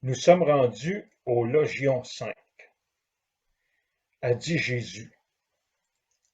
Nous sommes rendus au Logion 5. A dit Jésus,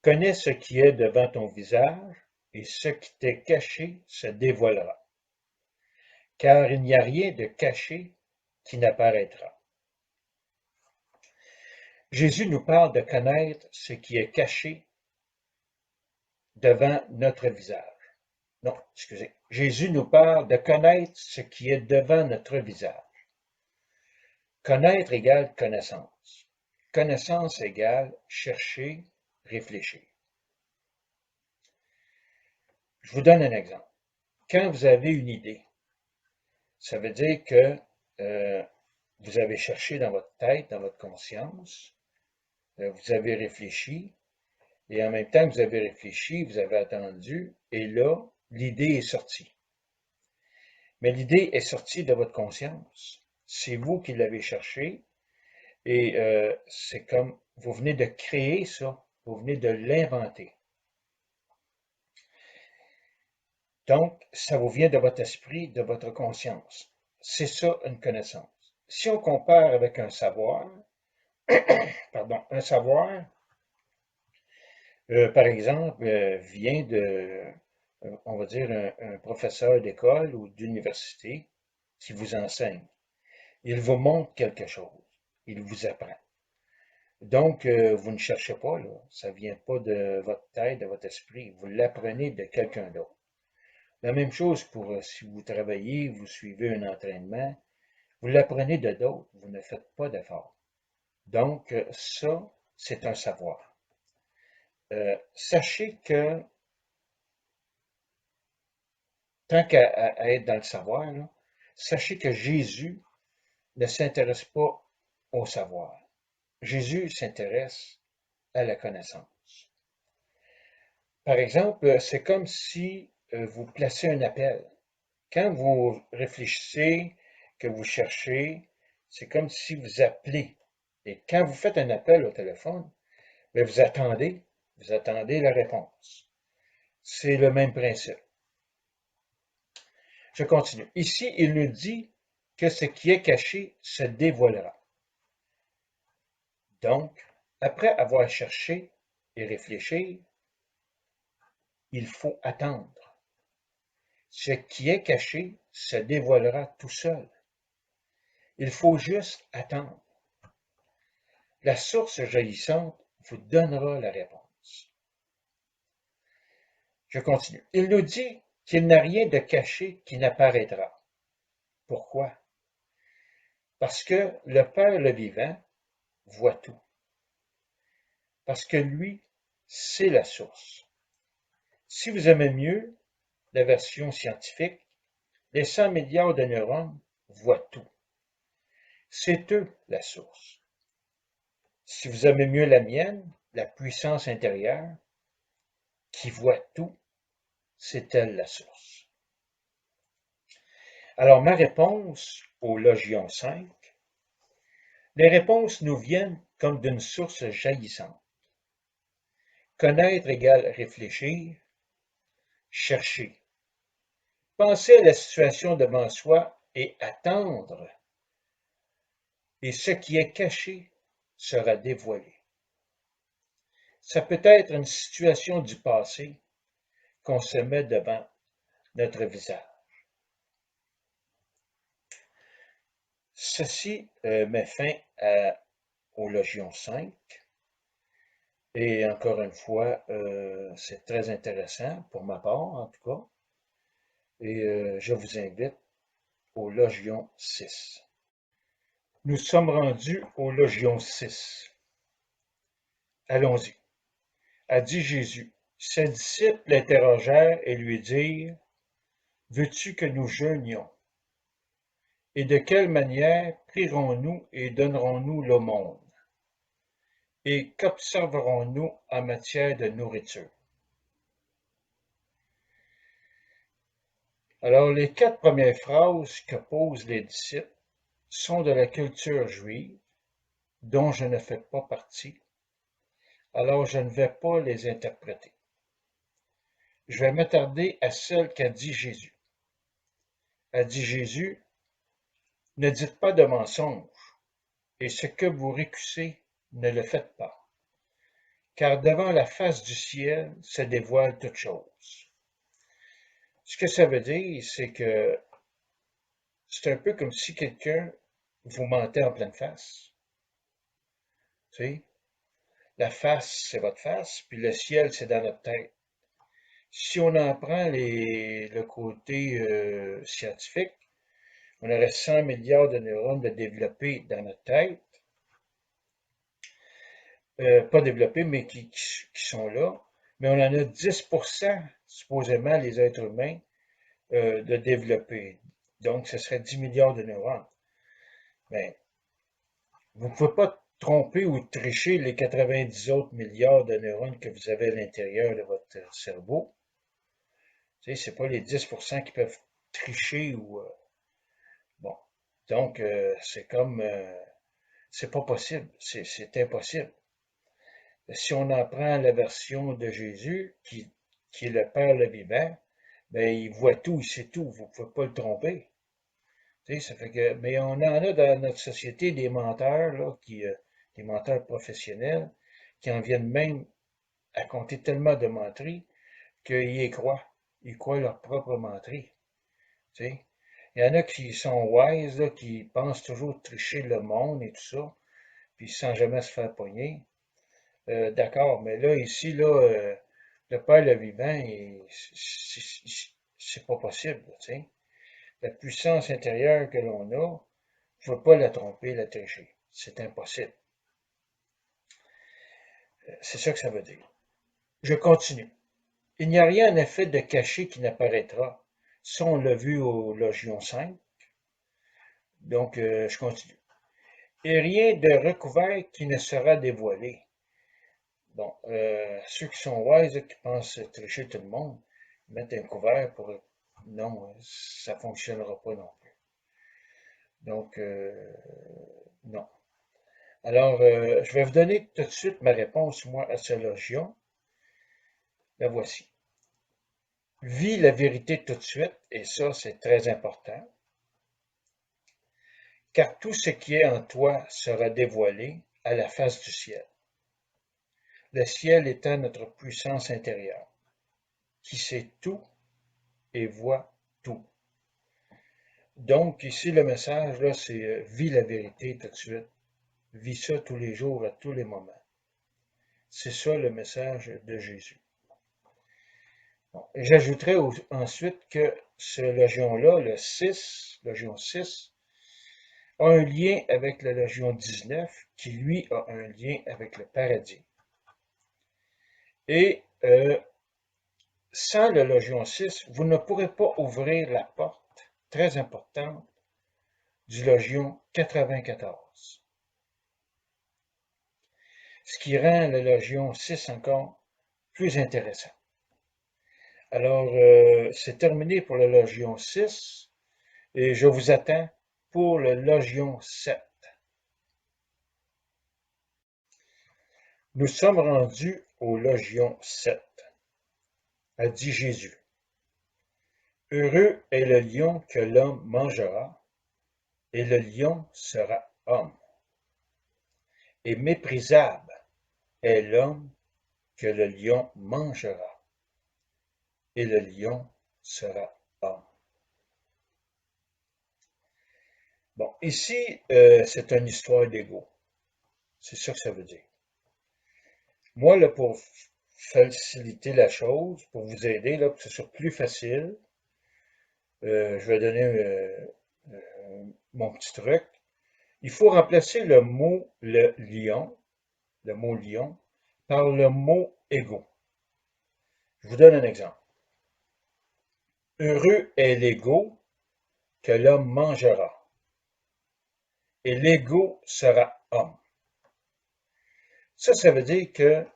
connais ce qui est devant ton visage, et ce qui t'est caché se dévoilera. Car il n'y a rien de caché qui n'apparaîtra. Jésus nous parle de connaître ce qui est caché devant notre visage. Non, excusez. Jésus nous parle de connaître ce qui est devant notre visage. Connaître égale connaissance. Connaissance égale chercher, réfléchir. Je vous donne un exemple. Quand vous avez une idée, ça veut dire que vous avez cherché dans votre tête, dans votre conscience, vous avez réfléchi, et en même temps que vous avez réfléchi, vous avez attendu, et là, l'idée est sortie. Mais l'idée est sortie de votre conscience. C'est vous qui l'avez cherché, et c'est comme, vous venez de créer ça, vous venez de l'inventer. Donc, ça vous vient de votre esprit, de votre conscience. C'est ça une connaissance. Si on compare avec un savoir, un savoir, par exemple, vient de, on va dire, un professeur d'école ou d'université qui vous enseigne. Il vous montre quelque chose. Il vous apprend. Donc, vous ne cherchez pas, là. Ça ne vient pas de votre tête, de votre esprit. Vous l'apprenez de quelqu'un d'autre. La même chose pour si vous travaillez, vous suivez un entraînement, vous l'apprenez de d'autres, vous ne faites pas d'effort. Donc, ça, c'est un savoir. Sachez que, tant qu'à être dans le savoir, là, sachez que Jésus ne s'intéresse pas au savoir. Jésus s'intéresse à la connaissance. Par exemple, c'est comme si vous placez un appel. Quand vous réfléchissez, que vous cherchez, c'est comme si vous appelez. Et quand vous faites un appel au téléphone, bien, vous attendez la réponse. C'est le même principe. Je continue. Ici, il nous dit que ce qui est caché se dévoilera. Donc, après avoir cherché et réfléchi, il faut attendre. Ce qui est caché se dévoilera tout seul. Il faut juste attendre. La source jaillissante vous donnera la réponse. Je continue. Il nous dit qu'il n'a rien de caché qui n'apparaîtra. Pourquoi? Parce que le Père le vivant voit tout. Parce que lui, c'est la source. Si vous aimez mieux la version scientifique, les 100 milliards de neurones voient tout. C'est eux la source. Si vous aimez mieux la mienne, la puissance intérieure, qui voit tout, c'est elle la source. Alors ma réponse au Logion 5, les réponses nous viennent comme d'une source jaillissante. Connaître égale réfléchir, chercher. Penser à la situation devant soi et attendre. Et ce qui est caché sera dévoilé. Ça peut être une situation du passé qu'on se met devant notre visage. Ceci met fin au Logion 5. Et encore une fois, c'est très intéressant pour ma part, en tout cas. Et je vous invite au Logion 6. Nous sommes rendus au Logion 6. Allons-y. A dit Jésus. Ses disciples l'interrogèrent et lui dirent, veux-tu que nous jeûnions? Et de quelle manière prierons-nous et donnerons-nous l'aumône? Et qu'observerons-nous en matière de nourriture? Alors, les 4 premières phrases que posent les disciples sont de la culture juive, dont je ne fais pas partie, alors je ne vais pas les interpréter. Je vais m'attarder à celle qu'a dit Jésus. A dit Jésus, Ne dites pas de mensonges, et ce que vous récusez, ne le faites pas. Car devant la face du ciel se dévoile toute chose. Ce que ça veut dire, c'est que c'est un peu comme si quelqu'un vous mentait en pleine face. Tu sais, la face, c'est votre face, puis le ciel, c'est dans notre tête. Si on en prend le côté scientifique, on aurait 100 milliards de neurones de développés dans notre tête, pas développés, mais qui sont là, mais on en a 10%, supposément, les êtres humains, de développés. Donc, ce serait 10 milliards de neurones. Mais vous ne pouvez pas tromper ou tricher les 90 autres milliards de neurones que vous avez à l'intérieur de votre cerveau. Tu sais, c'est pas les 10% qui peuvent tricher ou bon. Donc, c'est comme c'est pas possible, c'est impossible. Si on en prend la version de Jésus, qui est le Père le vivant, ben il voit tout, il sait tout, vous ne pouvez pas le tromper. Tu sais, ça fait que, mais on en a dans notre société des menteurs, là, des menteurs professionnels, qui en viennent même à compter tellement de menteries qu'ils y croient. Ils croient leur propre menterie. Tu sais. Il y en a qui sont wise, là, qui pensent toujours tricher le monde et tout ça, puis sans jamais se faire pogner. D'accord, mais là, ici, là, le Père le vivant, c'est pas possible, tu sais. La puissance intérieure que l'on a, je ne peux pas la tromper, la tricher. C'est impossible. C'est ça que ça veut dire. Je continue. Il n'y a rien en effet de caché qui n'apparaîtra. Ça, on l'a vu au Logion 5. Donc, je continue. Et rien de recouvert qui ne sera dévoilé. Bon, ceux qui sont wise, qui pensent tricher tout le monde, mettre un couvert pour... Non, ça ne fonctionnera pas non plus. Donc, non. Alors, je vais vous donner tout de suite ma réponse, moi, à ce logion. La voici. Vis la vérité tout de suite, et ça, c'est très important, car tout ce qui est en toi sera dévoilé à la face du ciel. Le ciel étant notre puissance intérieure, qui sait tout et voit tout. Donc, ici, le message, là, c'est vis la vérité tout de suite. Vis ça tous les jours, à tous les moments. C'est ça le message de Jésus. Bon. J'ajouterai ensuite que ce logion-là, logion 6, a un lien avec la logion 19, qui lui a un lien avec le paradis. Et sans le logion 6, vous ne pourrez pas ouvrir la porte très importante du logion 94. Ce qui rend le logion 6 encore plus intéressant. Alors, c'est terminé pour le logion 6 et je vous attends pour le logion 7. Nous sommes rendus au logion 7, a dit Jésus. Heureux est le lion que l'homme mangera, et le lion sera homme. Et méprisable est l'homme que le lion mangera, et le lion sera homme. Bon, ici, c'est une histoire d'ego. C'est ça que ça veut dire. Moi, là, pour faciliter la chose, pour vous aider, là, pour que ce soit plus facile, je vais donner mon petit truc. Il faut remplacer le mot lion, par le mot égo. Je vous donne un exemple. Heureux est l'ego que l'homme mangera, et l'ego sera homme. Ça veut dire que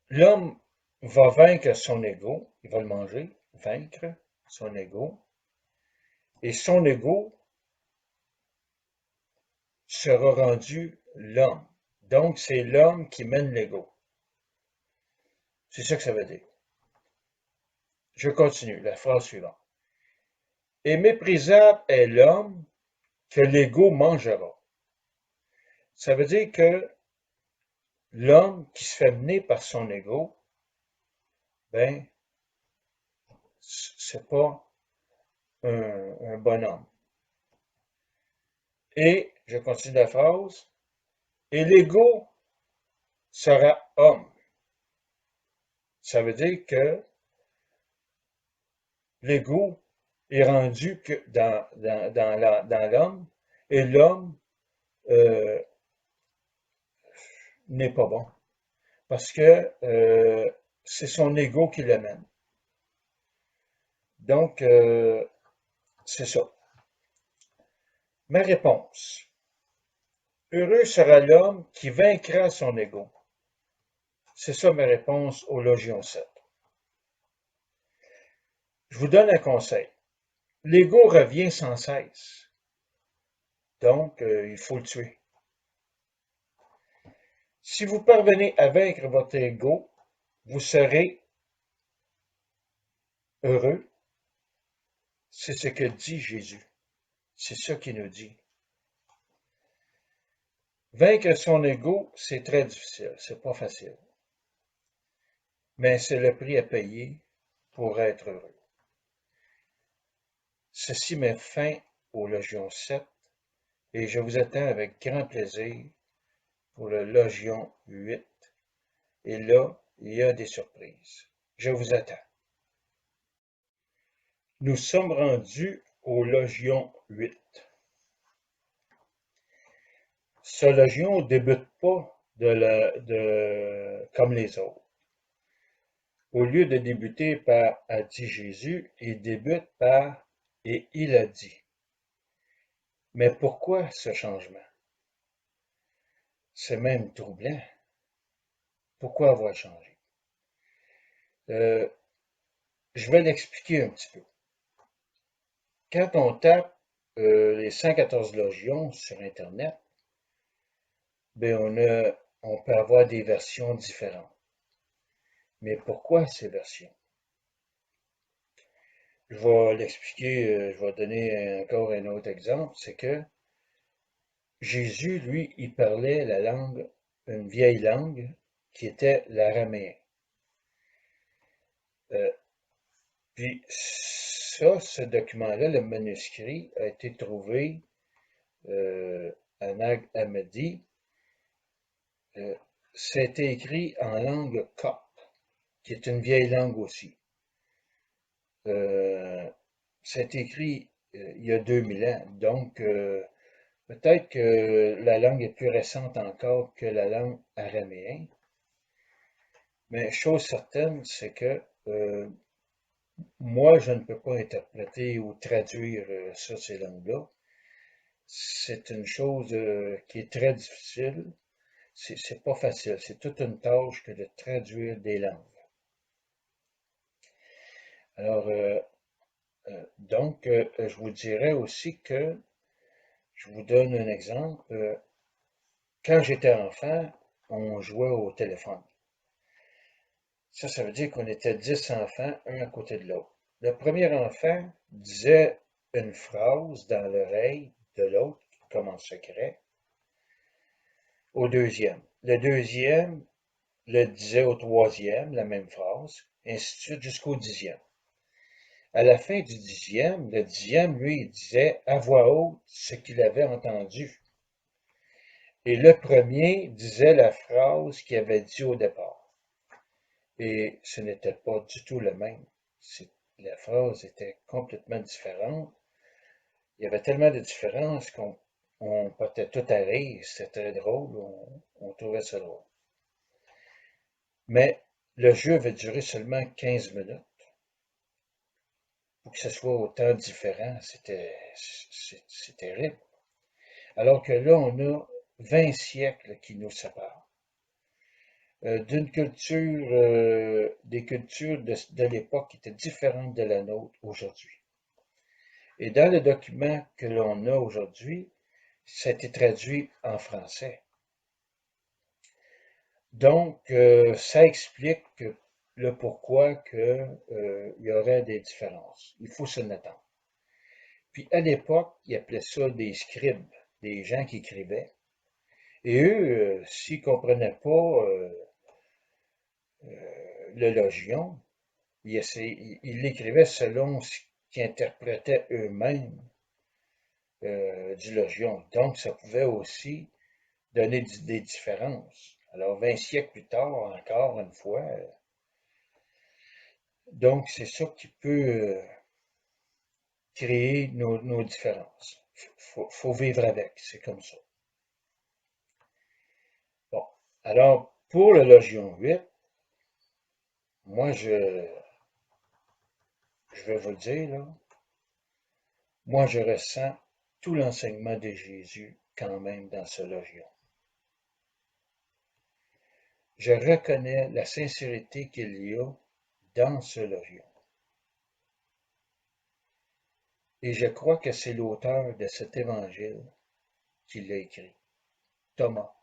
l'homme va vaincre son ego, il va le manger, vaincre son ego, et son ego sera rendu l'homme. Donc, c'est l'homme qui mène l'ego. C'est ça que ça veut dire. Je continue, la phrase suivante. Et méprisable est l'homme que l'ego mangera. Ça veut dire que l'homme qui se fait mener par son ego, ben, c'est pas un bonhomme. Et, je continue la phrase, et l'ego sera homme. Ça veut dire que l'ego est rendu que dans l'homme, et l'homme euh, n'est pas bon. Parce que c'est son ego qui l'amène. Donc, c'est ça. Ma réponse. Heureux sera l'homme qui vaincra son ego. C'est ça ma réponse au Logion 7. Je vous donne un conseil. L'ego revient sans cesse. Donc, il faut le tuer. Si vous parvenez à vaincre votre ego, vous serez heureux. C'est ce que dit Jésus. C'est ça qu'il nous dit. Vaincre son ego, c'est très difficile, c'est pas facile. Mais c'est le prix à payer pour être heureux. Ceci met fin au Logion 7 et je vous attends avec grand plaisir pour le Logion 8. Et là, il y a des surprises. Je vous attends. Nous sommes rendus au Logion 8. Ce Logion ne débute pas comme les autres. Au lieu de débuter par a dit Jésus, il débute par et il a dit. Mais pourquoi ce changement? C'est même troublant. Pourquoi avoir changé? Je vais l'expliquer un petit peu. Quand on tape les 114 logions sur Internet, ben on peut avoir des versions différentes. Mais pourquoi ces versions? Je vais l'expliquer, je vais donner encore un autre exemple, c'est que Jésus, lui, il parlait la langue, une vieille langue qui était l'araméen. Euh, Puis ça, ce document-là, le manuscrit, a été trouvé à Nag Hammadi. C'était écrit en langue copte, qui est une vieille langue aussi. C'est écrit il y a 2000 ans, donc peut-être que la langue est plus récente encore que la langue araméenne. Mais chose certaine, c'est que moi, je ne peux pas interpréter ou traduire ça, ces langues-là. C'est une chose qui est très difficile. C'est pas facile. C'est toute une tâche que de traduire des langues. Alors, donc, je vous dirais aussi que, je vous donne un exemple. Quand j'étais enfant, on jouait au téléphone. Ça veut dire qu'on était 10 enfants, un à côté de l'autre. Le premier enfant disait une phrase dans l'oreille de l'autre, comme en secret, au deuxième. Le deuxième le disait au troisième, la même phrase, ainsi de suite jusqu'au dixième. À la fin du dixième, le dixième, lui, il disait à voix haute ce qu'il avait entendu. Et le premier disait la phrase qu'il avait dit au départ. Et ce n'était pas du tout le même. La phrase était complètement différente. Il y avait tellement de différences qu'on partait tout à rire. C'était très drôle. On trouvait ça drôle. Mais le jeu avait duré seulement 15 minutes. Pour que ce soit autant différent, c'est terrible. Alors que là, on a 20 siècles qui nous séparent. D'une culture, des cultures de l'époque qui étaient différentes de la nôtre aujourd'hui. Et dans le document que l'on a aujourd'hui, ça a été traduit en français. Donc, ça explique le pourquoi qu'il y aurait des différences. Il faut s'en attendre. Puis à l'époque, ils appelaient ça des scribes, des gens qui écrivaient. Et eux, s'ils ne comprenaient pas le logion, ils l'écrivaient selon ce qu'ils interprétaient eux-mêmes du logion. Donc, ça pouvait aussi donner des différences. Alors, 20 siècles plus tard, encore une fois, donc c'est ça qui peut créer nos différences. Faut vivre avec, c'est comme ça. Bon, alors, pour le logion 8, moi, je vais vous le dire, là, moi, je ressens tout l'enseignement de Jésus quand même dans ce logion. Je reconnais la sincérité qu'il y a dans ce logion. Et je crois que c'est l'auteur de cet évangile qui l'a écrit, Thomas,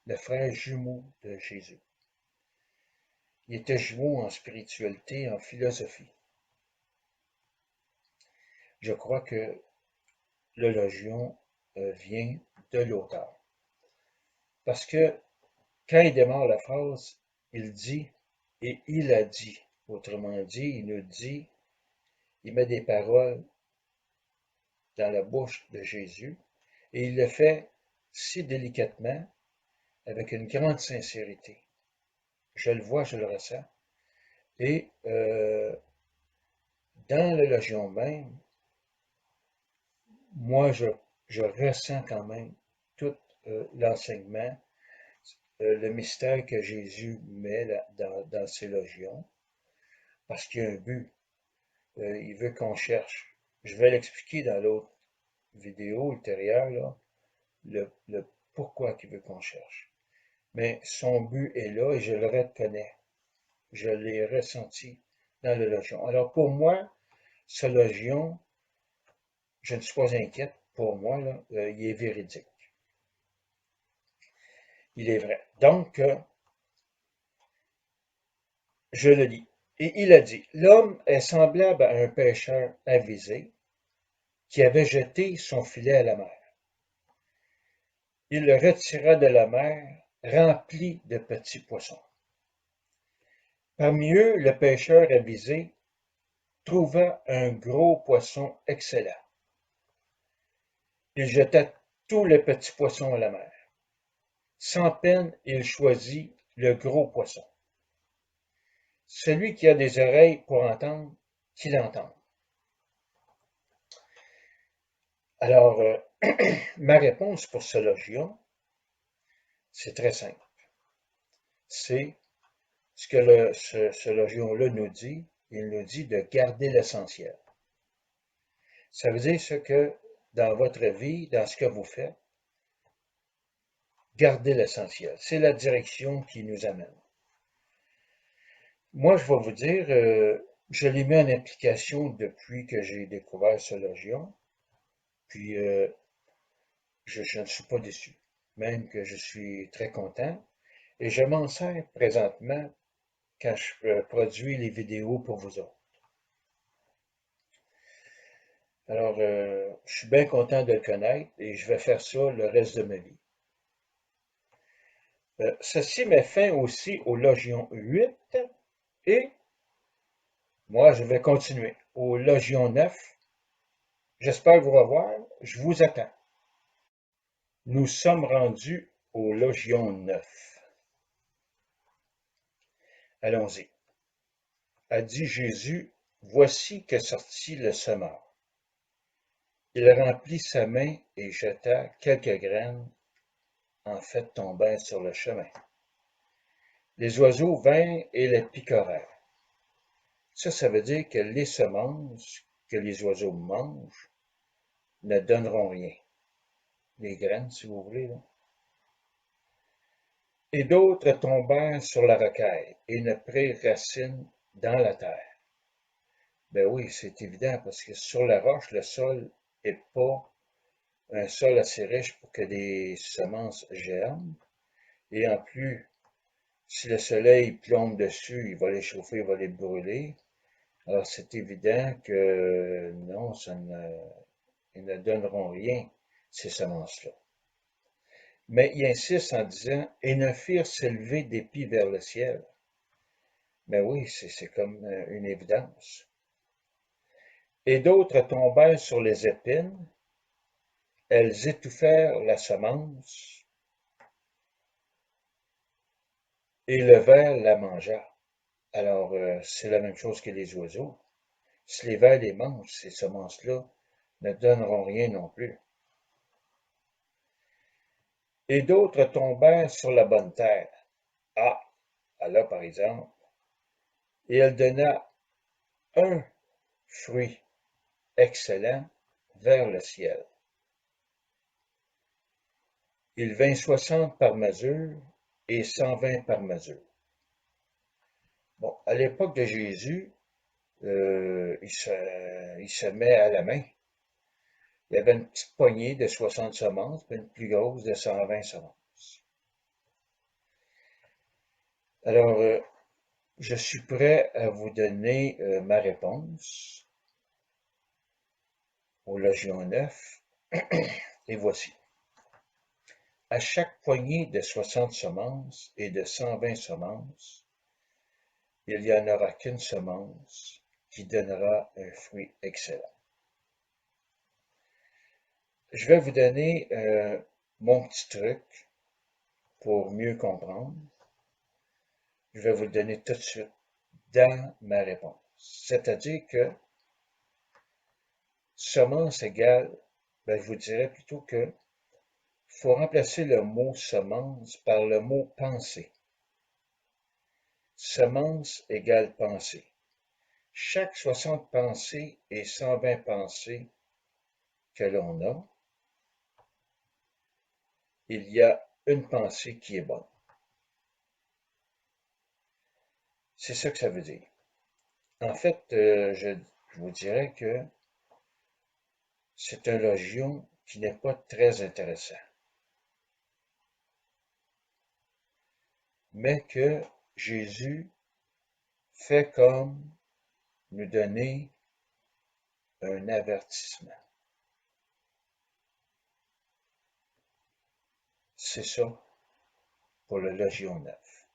le frère jumeau de Jésus. Il était jumeau en spiritualité, en philosophie. Je crois que le logion vient de l'auteur. Parce que quand il démarre la phrase, il dit et il a dit. Autrement dit, il nous dit, il met des paroles dans la bouche de Jésus et il le fait si délicatement, avec une grande sincérité. Je le vois, je le ressens. Et dans le logion même, moi, je ressens quand même tout l'enseignement, le mystère que Jésus met dans ces logions, parce qu'il y a un but. Il veut qu'on cherche. Je vais l'expliquer dans l'autre vidéo ultérieure, là, le pourquoi qu'il veut qu'on cherche. Mais son but est là et je le reconnais. Je l'ai ressenti dans le logion. Alors pour moi, ce logion, je ne suis pas inquiète. Pour moi, là, il est véridique. Il est vrai. Donc, je le lis. Et il a dit, l'homme est semblable à un pêcheur avisé qui avait jeté son filet à la mer. Il le retira de la mer, rempli de petits poissons. Parmi eux, le pêcheur avisé trouva un gros poisson excellent. Il jeta tous les petits poissons à la mer. Sans peine, il choisit le gros poisson. Celui qui a des oreilles pour entendre, qu'il entende. Alors, ma réponse pour ce logion, c'est très simple. C'est ce que ce logion-là nous dit. Il nous dit de garder l'essentiel. Ça veut dire ce que dans votre vie, dans ce que vous faites, gardez l'essentiel. C'est la direction qui nous amène. Moi, je vais vous dire, je l'ai mis en application depuis que j'ai découvert ce logion. Puis, je ne suis pas déçu, même que je suis très content. Et je m'en sers présentement quand je produis les vidéos pour vous autres. Alors, je suis bien content de le connaître et je vais faire ça le reste de ma vie. Ceci met fin aussi au logion 8 et moi, je vais continuer au logion 9. J'espère vous revoir. Je vous attends. Nous sommes rendus au logion 9. Allons-y. A dit Jésus, voici que sortit le semeur. Il remplit sa main et jeta quelques graines, en fait tombèrent sur le chemin. Les oiseaux vinrent et les picorèrent. Ça veut dire que les semences que les oiseaux mangent ne donneront rien. Les graines, si vous voulez, là. Et d'autres tombèrent sur la rocaille et ne prirent racine dans la terre. Ben oui, c'est évident, parce que sur la roche, le sol n'est pas un sol assez riche pour que des semences germent. Et en plus, si le soleil plombe dessus, il va les chauffer, il va les brûler. Alors c'est évident que non, ne donneront rien, ces semences-là. Mais il insiste en disant, et ne firent s'élever d'épis vers le ciel. Mais oui, c'est comme une évidence. Et d'autres tombèrent sur les épines, elles étouffèrent la semence, et le ver la mangea. Alors, c'est la même chose que les oiseaux. Si les vers les mangent, ces semences-là ne donneront rien non plus. Et d'autres tombèrent sur la bonne terre. Ah, là par exemple, et elle donna un fruit excellent vers le ciel. Il vint 60 par mesure et 120 par mesure. Bon, à l'époque de Jésus, il se met à la main. Il y avait une petite poignée de 60 semences, puis une plus grosse de 120 semences. Alors, je suis prêt à vous donner ma réponse au Légion 9, et voici. À chaque poignée de 60 semences et de 120 semences, il n'y en aura qu'une semence qui donnera un fruit excellent. Je vais vous donner mon petit truc pour mieux comprendre. Je vais vous le donner tout de suite dans ma réponse. C'est-à-dire que semence égale, je vous dirais plutôt que faut remplacer le mot semence par le mot pensée. Semence égale pensée. Chaque 60 pensées et 120 pensées que l'on a, il y a une pensée qui est bonne. C'est ça que ça veut dire. En fait, je vous dirais que c'est un logion qui n'est pas très intéressant, mais que Jésus fait comme nous donner un avertissement. C'est ça pour le Légion 9.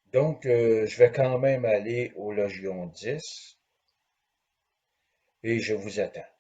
Donc, je vais quand même aller au Légion 10 et je vous attends.